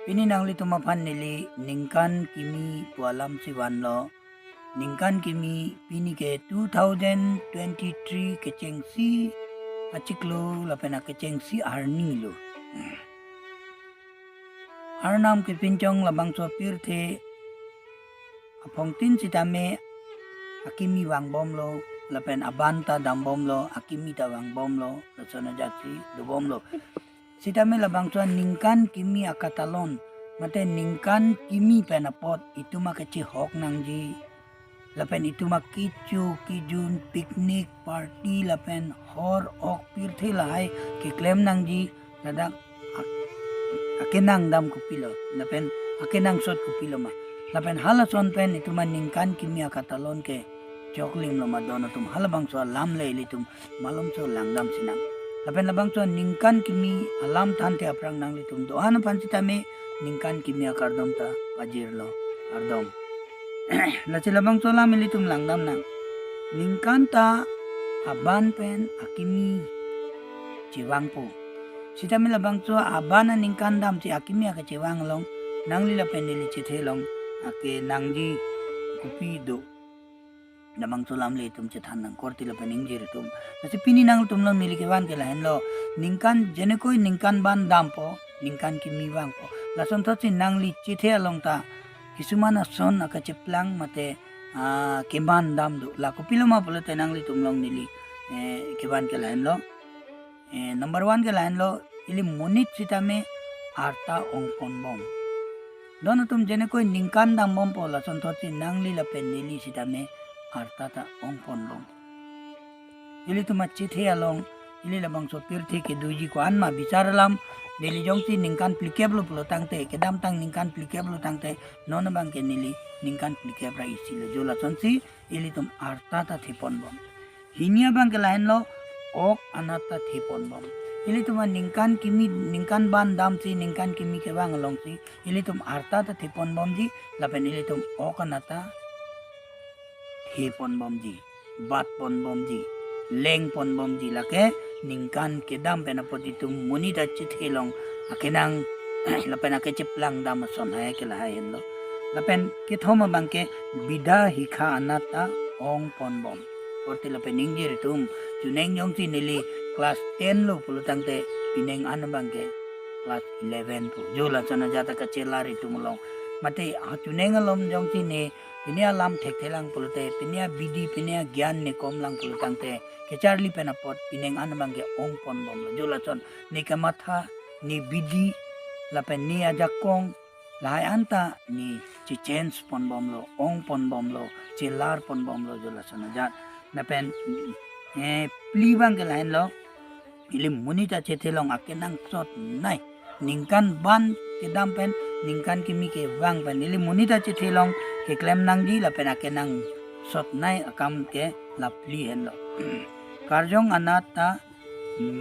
Pininangli tumapan nili ningkan kimi pualam si wanlo ningkan kimi pini ke 2023 kecengsi achiklo lapena kecengsi arni lo. Arnam ke pincong labang so pirte apong tin sitame akimi wang bom lo lapen abanta dam bom lo akimi ta wang bom lo rasona jati do bom lo. Sitame labang so ningkan kimi akatalon mate ningkan kimi penapot itu makaci hok nangji lapen itu makicu kijun piknik party lapen hor ok pirte lahai ke klem nangji ladak akenang dam kupilo lapen akenang sot kupilo ma lapen halason pen itu maningkan kimi akatalon ke choklim lo madono tum halabang so lam le litum malom so langdam sinang lapen labang so ningkan kimi alam tante aprang nang litum doana pancitame ningkan kimi akardom ta pajir lo ardom laci labang so lam litum langdam nang ningkan ta aban pen akimi ciwang po sitame labang so abana ningkan dam si akimi akacewang long nangli lapen nili cithe long ake nangji kupi do namang sulam le tum cethan nang korti la pening jir tum nasi pini nang tum lang nili kewan ke lain lo ningkan jene koi ningkan ban dam po ningkan ki miwang po lason to si nang li cithe along ta kisumana son aka ceplang mate keban dam do la ko piloma polo te nang li tum lang nili kewan ke lain lo number 1 ke lain lo ili monit sitame arta ongpon bom dono tum jene koi ningkan dam bom po lason to si nang li la pen nili sitame arta ta ongpon bom ili tu macithe along ili labang so pirthi ke duji ko anma bicaralam deli jongti ningkan plikeblo pulo tangte kedam tang ningkan plikeblo tangte nona bang ke nili ningkan plikebra isi lo jola sonsi ili tum arta ta thipon bom hinia bang ke lain lo ok anata thipon bom ili tum ningkan kimi ningkan ban dam si ningkan kimi ke bang along si ili tum arta ta thipon bom ji lapen ili tum ok anata he pon bom ji bat pon bom ji leng pon bom ji lake ningkan ke dam pena poti tum muni da chithelong akenang lapen ake chiplang dam son hai ke lahai hendo lapen ke thoma bangke bida hikha anata ong pon bom porti lapen ningjir tum juneng jong ti nili class 10 lo pulutang te pineng an bangke class 11 pu jola chana jata ka chelari tumulong mate juneng alom jong ti ne pinia lam thek thelang pulute pinia bidi pinia gyan ne komlang pulutang te kecharli pena pot pineng an bangke ong pon bom lo jola chon ni kamatha ni bidi lapen ni ajakong lai anta ni chi change pon bom lo ong pon bom lo chilar pon bom lo jola chon jat napen pli bang ke lain lo ili munita chethelong akenang sot nai ningkan ban ke dampen ningkan kimi ke wang pen ili munita chethelong ke klem nang di la pen akenang sot nai akam ke la pli hen lo karjong anata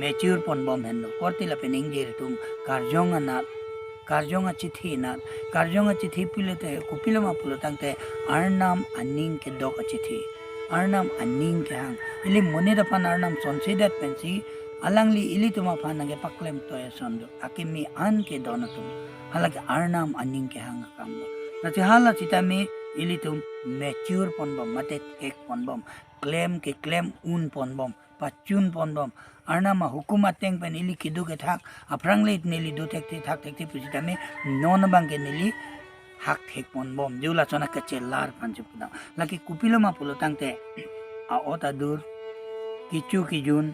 mature pon bom hen lo korti la pen ingjer tum karjong anat karjong achithi na karjong achithi pilete kupilama pulotangte arnam aning ke dok achithi arnam aning ke hang ili moneda pan arnam sonsidat pensi alangli ili tuma phanage paklem toya sondo akimi an ke donatum halage arnam aning ke hang kam nati hala chitame ili tum mature pon bom mate ek pon bom claim ke claim un pon bom pachun pon bom arnama hukuma teng pen ili kidu ke thak aprangle neli do tek thak tek pusitame non bang ke neli hak thek pon bom jula chona ke chelar panchu puda laki kupiloma pulotang te a ota dur kichu kijun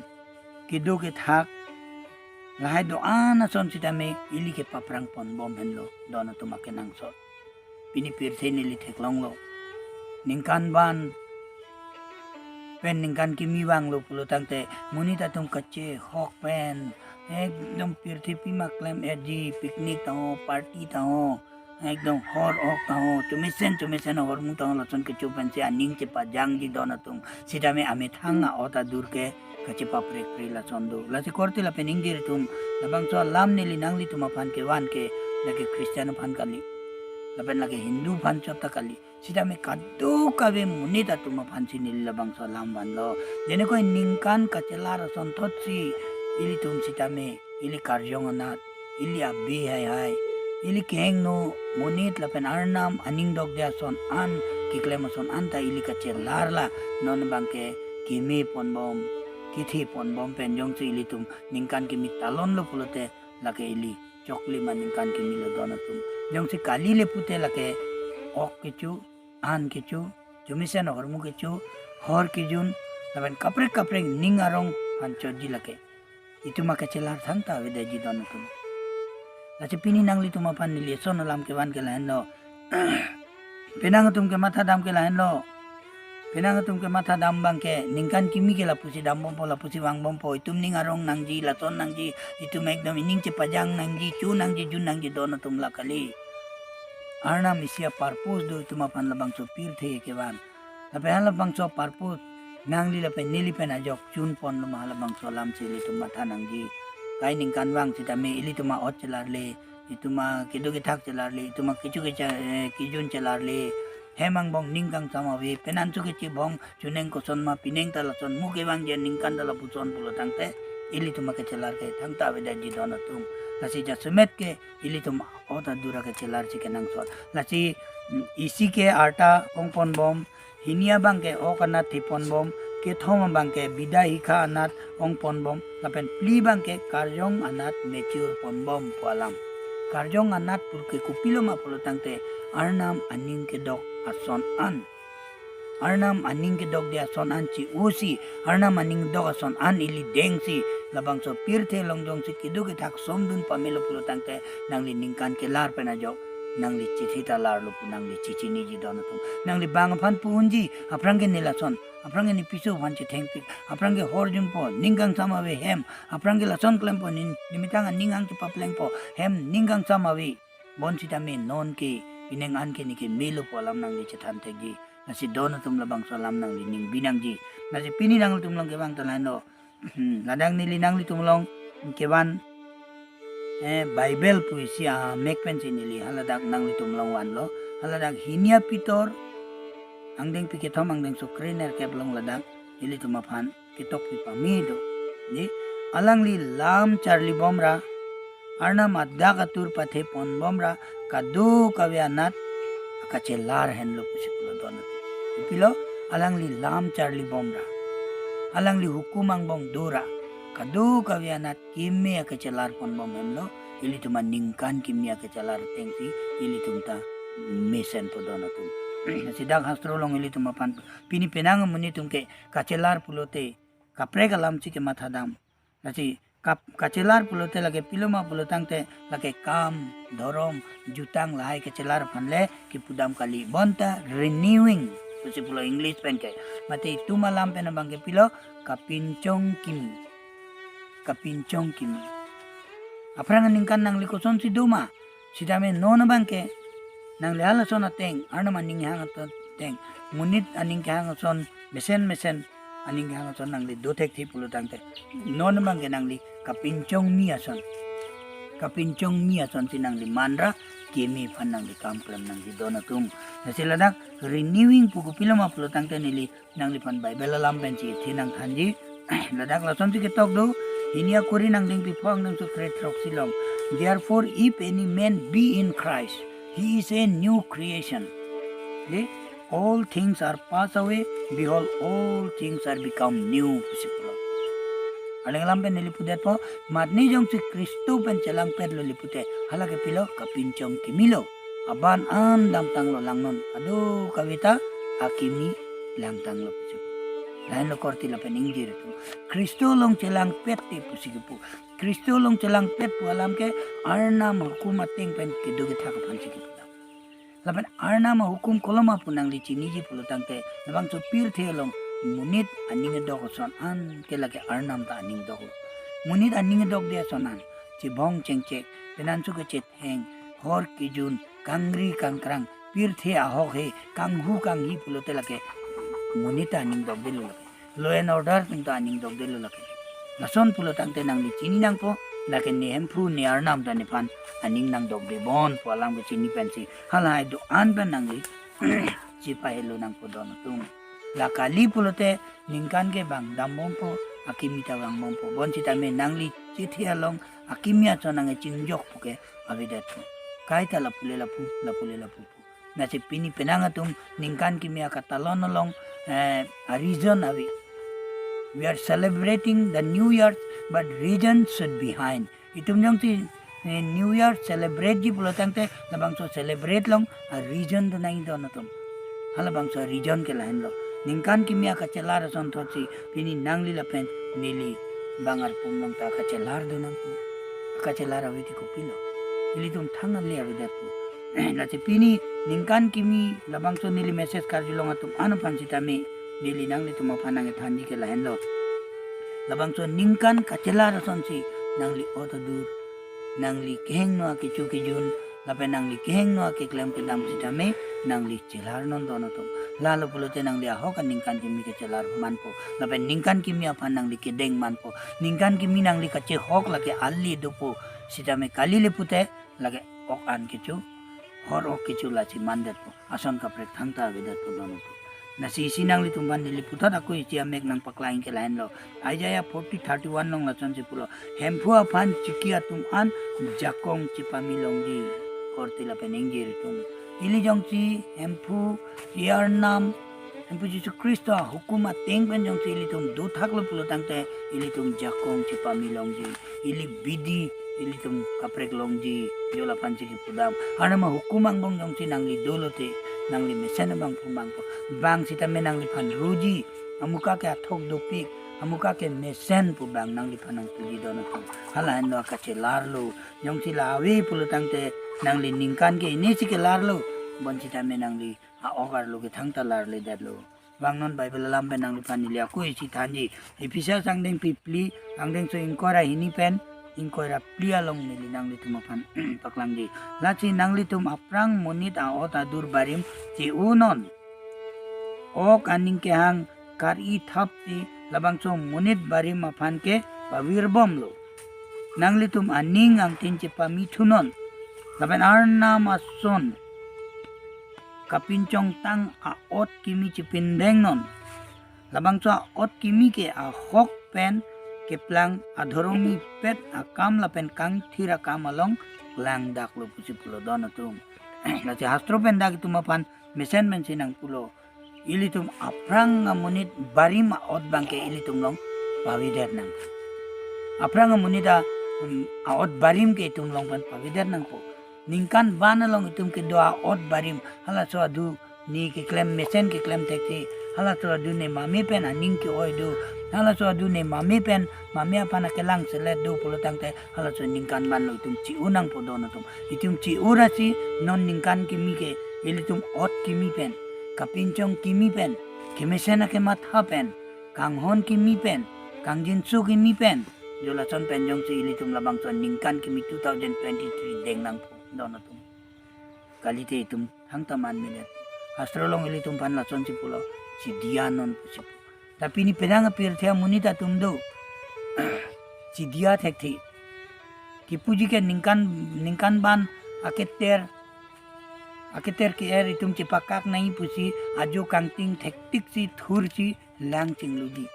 kidu ke thak lahai do ana son sitame ili ke paprang pon bom henlo dona tumake nang so pini pirse nili theklong lo ningkan ban pen ningkan kimi wang lo pulotang te munita tum kache hok pen एकदम pirthi pima claim edji picnic ta ho party ta ho एकदम हर ok ta ho tumisen hor mu ta lachon ke chupan se aning che pa jang ji dona tum sita me ame thanga ota dur ke kache pa prek pri la chondo la se korte la pening dir tum labang so lam ne li nangli tuma phan ke wan ke lake christian phan kali lapen lake hindu phan chota kali sita me kaddo kabe munita tuma phan si nil labang so lam wan lo jene koi ningkan kachela ra son thot si ili tum sita me ili karjong anat ili abbi hai ili keng no monit lapen arnam aning dog dia son an kiklem son anta ili kache larla non bangke kimi ponbom kithi ponbom penjong si ili tum ningkan kimi talon lo pulote lake ili chokli man ningkan kimi lo donatum jong si kali le pute lake ok kichu an kichu jumisen hormu kichu hor kijun lapen kapre ning arong panchoji lake itu maka celar thangta vedaji donatum lace pini nangli tumapan nili son alam ke wan ke lain lo penang tum ke matha dam ke lain lo penang tum ke matha dam bang ke ningkan kimi ke la pusi dam bom po la pusi wang bom po itum ning arong nangji la ton nangji itum ekdam ining ce pajang nangji chu nangji jun nangji donatum la kali arna misia parpus do tumapan labang so pir the ke wan la pe labang so parpus nangli la pe nili pe na jok chun pon lo ma labang so lam sili tum matha nangji kai ningkan wang sita me ili tuma ot celarle ituma kidu githak celarle ituma kichu kijun celarle hemang bong ningkang samawi penanchu kichi bong chuneng ko sonma pineng tala son muke wang je ningkan tala puson pulo tangte ili tuma ke celar ke thangta veda ji donatum lasi ja sumet ke ili tuma ota dura ke celar chi kenang sot lasi isi ke arta ongpon bom hinia bang ke okana tipon bom ke thoma bangke bidai kha anat ong ponbom lapen pli bangke karjong anat mature ponbom pualam karjong anat pulke kupilo ma pulo tangte arnam aning ke dok ason an arnam aning ke dok dia son an chi usi arnam aning dok ason an ili dengsi labang so pirthe longjong si kidu ke thak somdun pamelo pulo tangte nangli ningkan ke lar pena jok nangli chithita lar lu pu nangli chichini ji donatum nangli bangaphan punji aprange nilason aprange ni piso vanche thengpi aprange horjun po ninggang samawe hem aprange lason klempo nimitanga ningang ki papleng po hem ninggang samawe bonsita me non ke pineng an ke ni ke melo po lam nangli chethan tegi nasi donatum labang so lam nangli ning binang ji nasi pini nangli tumlong ke bang talano ladang nili nangli tumlong ke wan Bible puisi mekpen nili haladak nangli tumlong wan lo haladak hinia pitor angdeng pi ketom angdeng sukrener ke belong ladak ili tumaphan kitok pi pamido ni alangli lam charli bomra arna madda katur pathe pon bomra kadu kavyanat akachelar henlo pusikulo donat pilo alangli lam charli bomra alangli hukumang bong dura kadu kavyanat kimi akachelar pon bom hemlo ili tuma ningkan kimi akachelar tengsi ili tumta mesen po donatum sidak hastrolong ili tumapan pini penang muni tumke kacelar pulote kapre kalam chike mathadam lasi kacelar pulote lage piloma pulotangte lage kam dorom jutang lahai kacelar phanle ki pudam kali bonta renewing tusi pulo english penke mate tumalam penabang ke pilo kapincong kimi aprang ningkan nang likoson si duma sidame non bangke nang lehala son ateng arna maning hang ateng munit aning hang son mesen aning hang son nang li dotek thi pulo tangte non mang ke nang li kapincong mi ason si nang li mandra kemi phan nang li kamplam nang li donatum nasiladak renewing puku pilama pulo tangte nili nang li pan bible lam penci thinang thanji ladak lason ti ketok do hinia kuri nang ding pi phang nang so create rock silong therefore if any man be in Christ he is a new creation. Okay? All things are passed away. Behold, all things are become new. Alang pen nilipudet po. Matni jong si Kristo pen celang pen lo lipute. Halake pilo kapincong kimilo. Aban an dam tang lo langnon. Aduh kawita akimi lang tang lo pusip. Lain lo korti lo pen inggir itu. Kristo long celang pet ti pusikipu. Kristo long celang pet pu alam ke arna hukum ating pen kidu kita kapan sikit. Lapan arna hukum koloma punang li chiniji pulo tangte labang so pir the long munit aning dog son an ke lage arnam ta aning dog munit aning dog dia sonan chi bong chengche penan su ke chet heng hor kijun kangri kangkrang pir the ahok he kanghu kanghi pulo te lage munit aning dog delu lage law and order pinta aning dog delu lage lason pulo tangte nang li chini nang po lake ni hempru ni arnam ta ni pan aning nang dog de bon po alang ke chini pensi halai do an ban nang li chi pa helo nang po don tum la kali pulote ningkan ke bang dambom po akimita bang mom po bon chita me nang li chithi along akimia chonang e chingjok po ke abidat po kaita lapu. Nasi pini penangatum ningkan kimia katalonolong a reason awi. We are celebrating the New Year, but reason should behind. Itum jong ti New Year celebrate ji pulo tangte labang so celebrate long a reason to nai do natum. Halabang so reason ke lain lo. Ningkan kimia kacelar son thosi pini nangli lapen nili bangar pumlong ta kacelar do nang pu. Kacelar awi ti ko pilo. Ili tum tangan li awi datu. Nasi pini ningkan kimi labang so nili message karjulong atum anu pansitame nili nangli tuma panang thanji ke lain lo. Labang so ningkan kacelar son si nangli otodur nangli keheng no ake chuki jun lape nangli keheng no ake klem ke dam sitame nangli celar non dono tum lalu pulote nangli ahokan ningkan kimi ke celar manpo lape ningkan kimi apa nangli kedeng manpo ningkan kimi nangli kace hok lake alli dopo sitame kali lepute lake ok an kecu hor ok kecu laci mandet po ason kaprek thangta vedat po dono tum nasi sinang li tumban nili putat aku isi amek nang paklain ke lain lo Isaiah 40:31 long lacon si pulo hempu apan cikia tuman jakong cipamilong di korti la penenggir tum ili jong si hempu iar nam hempu Yesus Kristo hukum ateng pen jong si ili tum do thak lo pulo tangte ili tum jakong cipamilong di ili bidi ili tum kaprek long di yola panci ki pudam ana ma hukumang bong jong si nangli dolote nangli mesena bang pumang po bang sita me nangli pan ruji amuka ke athok dopik amuka ke mesen pu bang nangli panang puji dono to hala endo akache larlo jong si lawi pulu tangte nangli ningkan ke ini si ke larlo bon sita me nangli a ogar lo ke thangta larle dadlo bang non bible lambe nangli panili aku isi thanji episa sangdeng pipli angdeng so inkora hini pen ingkora plia long nili nangli tumapan paklang di laci nangli tum aprang monit a ota dur barim ci unon o kaning ke hang kar i thap ti labang so monit barim apan ke pawir bom lo nangli tum aning ang tin ci pamithunon laban arna mason kapincong tang a ot kimi ci pindeng non labang so a ot kimi ke a hok pen keplang adhoromi pet akam lapen kang thira kam along lang dak lo pusi pulo dono tum nasi hastro pen dak tumapan mesen men sinang pulo ili tum aprang munit barim ot bangke ili tum long pawider nang aprang munit a ot barim ke tum long pan pawider nang ko ningkan bana long itum ke doa ot barim hala so adu ni ke klem mesen ke klem tekti hala so adu ne mami pen aning ke oi do hala so adu ne mami pen mami apa na kelang selet do pulo tangte hala so ningkan ban lo itum ci unang po dono tum itum ci urasi non ningkan kimi ke ilitum ot kimi pen kapincong kimi pen kemesena ke matha pen kanghon kimi pen kangjinsu kimi pen jola son pen jong si ilitum labang so ningkan kimi 2023 deng nang po dono tum kalite itum hangtaman milet astrolong ilitum pan la son si pulo si dianon po si pulo tapi ni pedang pirthya munita tumdo si dia thekthi ki puji ke ningkan ban aketer ki er itum ci pakak nai pusi ajo kangting thektik si thur si lang chingludi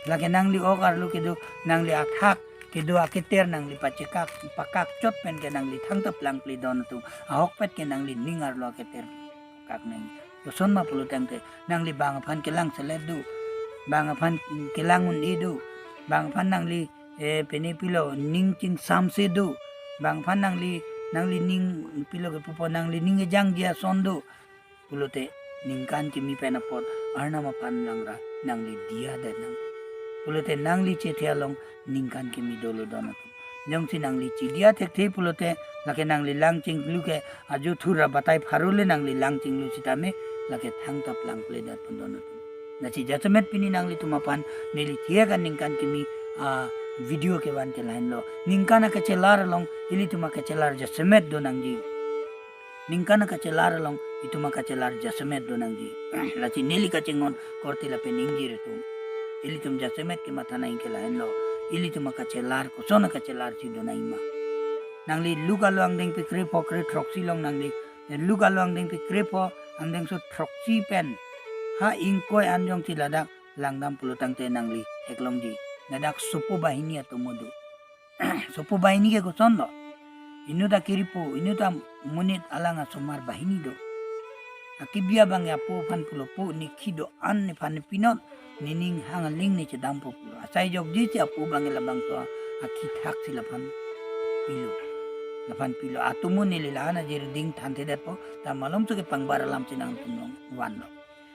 lage nangli okar lu kedo nangli athak kedo aketer nangli pacekak pakak chot pen ke nangli thangtap lang pli don tu ahok pet ke nangli ningar lo aketer kak nai to son ma pulu tangte nangli bang phan ke lang seledu bang phan ke langun idu bang phan nangli penipilo ning ching samse do bang phan nangli ning pilo ke pupo nangli ning jang dia sondo pulote ningkan kimi penapot arna ma pan langra nangli dia dan nang pulote nangli chethialong ningkan kimi dolo dono jong si nangli chi dia thekthi pulote lake nangli lang ching luke aju thura batai pharule nangli lang ching lu sitame lake thangtap lang ple dat dono nachi jatamet pini nangli tumapan neli thia kan ningkan kimi video ke wan ke lain lo ningkana ke celar long ili tuma ke celar jasemet do nangji ningkana ke celar long itu maka celar jasemet do nangji laci neli ka cengon korti la peningji retum ili tum jasemet ke mata naing ke lain lo ili tuma ka celar ko sona ka celar si do naima nangli luka lo ang deng pikre pokre troksi long nangli luka lo ang deng pikre po ang deng so troksi pen ha ingkoy anjong ti ladak langdam pulutang te nangli eklongji nadak supo bahini atau modu supo bahini ke kusondo inu ta kiripo inu ta munit alanga somar bahini do akibia bang ya po pan pulo po ni kido an ni pan pinot nining hangaling ni cedampo pulo asai jog ji ti apu bang labang to akit hak sila pan pilo lapan pilo atumun ni lilana jiri ding thante depo ta malom to ke pangbara lam cinang tunong wan lo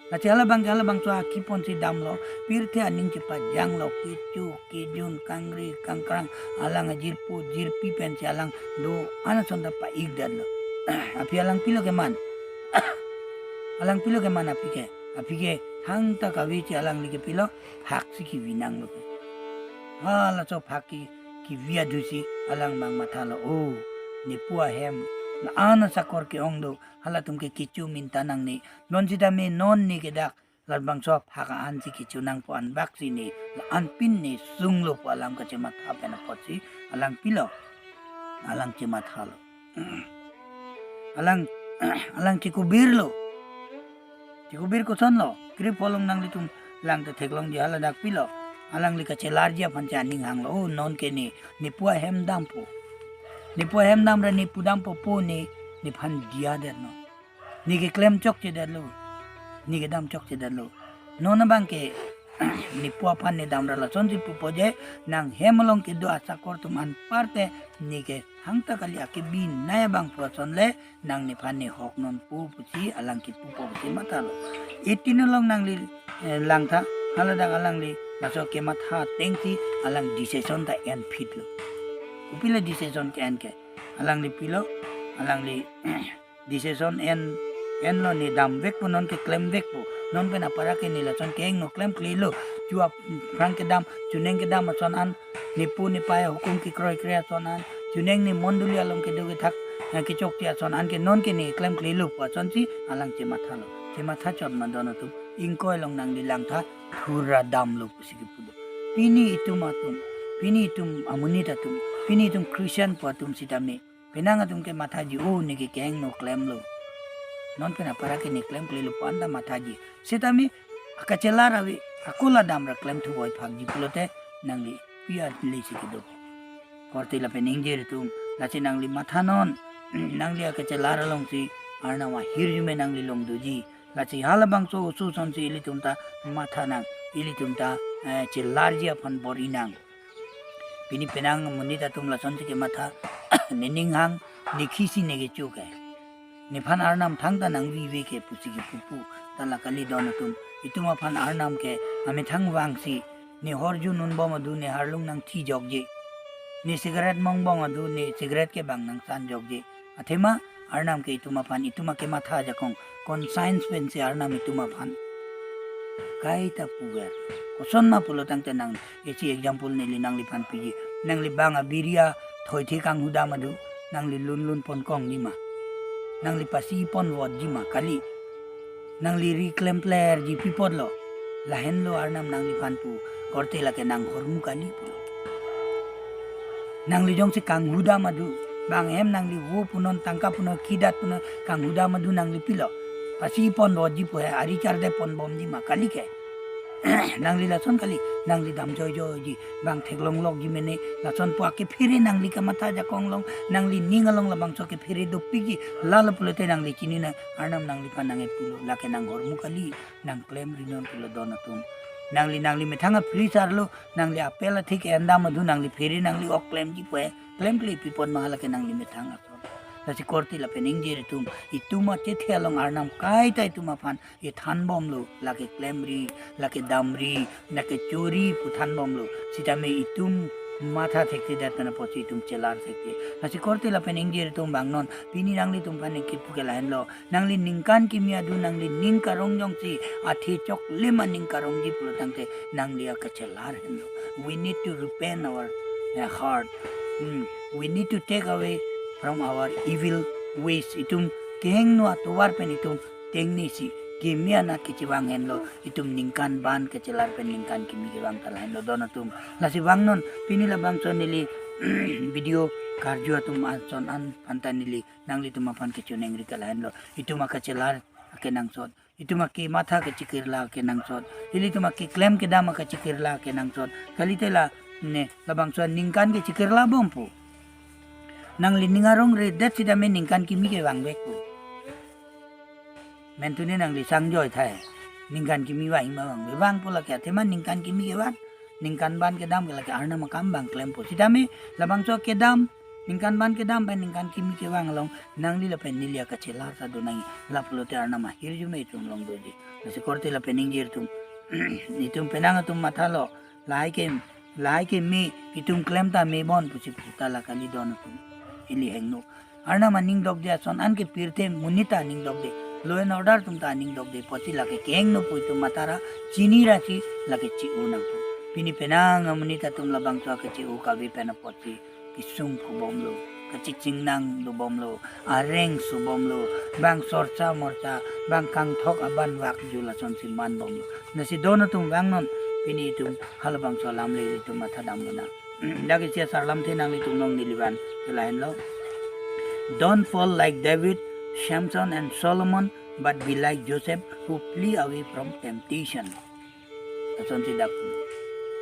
na chala bang to akipon si damlo pirte aning ci pajang lo kicu kijun kangri kangkrang alang jirpu jirpi pen si alang do ana sonda pa igdad lo api alang pilo ke man alang pilo ke man api ke hang ta kawi ci alang li ke pilo hak si ki winang lo ke hala so phaki ki via dusi alang mang matalo oh ni pua hem na ana sakor ke ongdo hala tum ke kicu mintanang ni non sida me non ni ke dak larbang so haka an si kicu nang po an bak si ni la an pin ni sunglo po alam ka cemat hape na potsi alang pilo alang cemat halo alang cikubir lo cikubir ko son lo kri polong nang litum lang ta theklong ji hala dak pilo alang li ka celarja pancha ning hang lo oh non ke ni pua hem dampo ni po hem nam ra ni pudam po ni phan dia der no ni ke klem chok che der lo ni ke dam chok che der lo no na bang ke ni po phan ni dam ra la son si pu poje nang hemalong ke do asa kor tum an parte ni ke hang ta kali ake bin na bang po son le nang ni phan ni hok non pu si alang ki pu po si mata lo itinulong nang li lang tha haladang alang li baso ke matha tengsi alang decision ta en fit lo upila decision ke enke alang li pilo alang li decision en lo ni dam vek po non ke claim vek po non pena para ke ni la son ke no claim klilo jua frank ke dam chuneng ke dam son an ni pu ni pa hukum ki kroi krea son an chuneng ni monduli along ke doge thak ke chok ti son an ke non ke ni claim klilo po son si alang che matha chot man don tu ingkoi long nang di lang tha thura dam lo pusiki pudo pini itum amunita tum pini tum Christian po tum sitame penanga tum ke mataji oh ni ke keng no claim lo non pena para ke ni claim klilo po anda mataji sitame akachelar awi akula dam ra claim thu boy phagji pulote nangli pia le sikido korte la pening jer tum lachi nangli mathanon nangli akachelar long si arna wa hirjume nangli long doji lachi halabang so su son si ili tum ta mathanang ili tum ta chelarjia phan borinang pini penang munita tum la sonti ke matha nining hang nikhisi nege chuke ni phan arnam thangta nang vi ke pusi ke pupu tala kali don tum ituma phan arnam ke ame thang wangsi ni horju nun bom adu ne harlung nang thi jogje ni cigarette mong bong adu ni cigarette ke bang nang san jogje athema arnam ke ituma ke matha jakong kon science pen se arnam ituma phan kaita pugar koson ma pulo tangte nang eci example ni linang li pan piji nang li banga biria thoi thi kang huda madu nang li lun pon kong ni ma nang li pasi pon wot ji ma kali nang li reclaim player ji pipod lo lahen lo arnam nang li pan pu korte la ke nang hormu kali pulo nang li jong si kang huda madu bang em nang li wo punon tangka puno kidat puno kang huda madu nang li pilo pasi pon wot ji pu ari char de pon bom ji ma kali ke nangli lason kali nangli dam joy ji bang theklong lok ji mene lason pu ake phire nangli ka matha ja konglong nangli ningalong labang so ke phire do pigi lal pulete nangli chini na arnam nangli panange pulo lake nang hormu kali nang claim rinon pulo donatum nangli methanga free sarlo nangli apela thik enda madhu nangli phire nangli ok claim ji poe claim kli pipon mahala ke nangli methanga Kasi korti la pening jere tum ituma chethe along arnam kai tai tuma fan ye than bom lo lake klemri lake damri lake chori pu than bom lo sita me itum matha thekte datana pochi tum chelar thekte kasi korti la pening jere tum bangnon pini nangli tum pane kipu ke lain lo nangli ningkan kimia du nangli ning karong jong si athi chok lema ning karong ji pu tangte nangli ka chelar hen lo we need to repent our heart we need to take away from our evil ways itum keng no atuwar pen itum tengni si kimia na kichiwang hen lo itum ningkan ban kecelar pen ningkan kimi kiwang talahen lo donatum lasi wangnon pinila bangson nili video karju atum anson an pantanili nangli tumapan kechuneng rikalahen lo ituma kecelar ake nangsot ituma ki matha ke cikirla ke nangsot ili tuma ki claim ke dama ke cikirla ke nangsot kalitela ne labangson ningkan ke cikirla bompu nang liningarong re det sidame ningkan kimi ke wangbek pu mentune nang li sangjoy thai ningkan kimi wa ima wang pula kya teman ningkan kimi ke wat ningkan ban ke dam ke laki arna makam bang klem pu sidame labang so ke dam ningkan ban ke dam pen ningkan kimi ke wang long nang li lapen nilia ka chela sa do nang la pulo te arna ma hirju me tum long do di nasi korte la peningir tum itum penang tum mathalo lai ke me itum klem ta me bon pusi puta la kali don tum ili hengno arna ma ning dok dia son an ke pirte munita ning dok de lo en order tum ta ning dok de posi la ke keng no pui tum matara chini ra chi la ke chi unang tum pini penang munita tum labang so ke chi u ka vi pena posi kisung ko bomlo kachicing nang do bomlo areng su bomlo bang sorcha morcha bang kang thok aban wak jula son si man bomlo nasi dono tum bang non pini tum halabang so lam le tum matha dam na lagi sia sarlam the nang tum nong niliban lain lo don't fall like David, Samson and Solomon but be like Joseph who flee away from temptation son si dak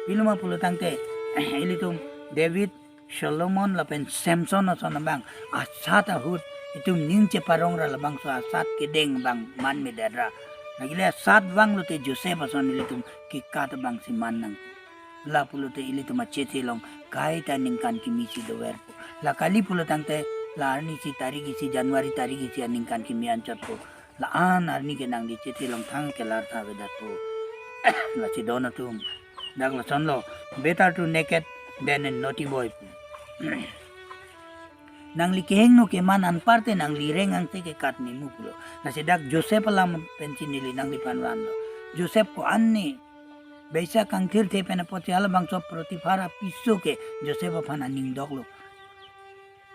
piluma pulutang te ilitum David Solomon lapen Samson son bang asat ahut itum ningche parong ra labang so asat kedeng bang man me dadra nagile asat bang lote Joseph son ilitum kikat bang si man nang la pulute ilitum achete long kai ta ningkan kimi si do werpo la kali pulutang te la arni si tarigi si Januari tarigi si ningkan kimi anchot po la an arni ke nang di chete long thang ke lar tha vedat po la si donatum dagla sonlo better to naked than a naughty boy nang li keheng no ke man an parte nang li reng ang te ke kat ni mukulo na si dak Joseph lam pensinili nang li panrando Joseph ko anni beisa kang thir te pena poti ala bang so protifara piso ke Joseph phana ning doklo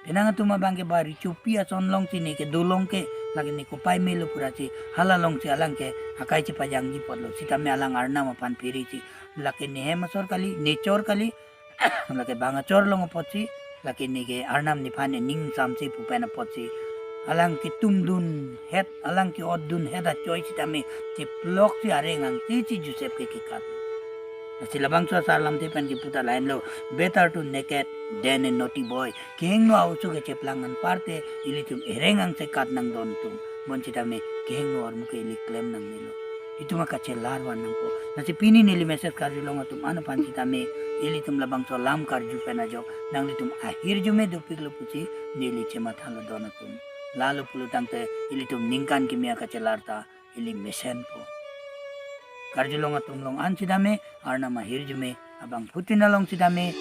penang tuma bang ke bari chupia son long ti ne ke dolong ke lagi ni ko pai melo pura chi hala long chi alang ke akai chi pajang ji podlo sita me alang arna ma pan piri chi laki ne hemasor kali nechor kali laki banga chor long pochi laki ni ke arnam ni phane ning samsi pupena pochi alang ki tumdun het alang ki odun het a choi chi tame che plok chi arengang ti chi Joseph ke kat silabang so salam te pen ki puta lain lo better to naked than a naughty boy keng no ausu ke cheplangan parte ilitum erengang se kat nang don tum bon chita me keng no or muke ili claim nang nilo itu maka chelar wan nang ko nasi pini nili message kar long tum anu pan chita me ilitum labang so lam kar ju pena jo nang litum ahir ju me dupik lo puchi nili chema thalo don tum lalu pulutang te ilitum ningkan kimia ka chelar ta ili mesen po karjulong at umlong an sidame arna mahirjume abang putinalong sidame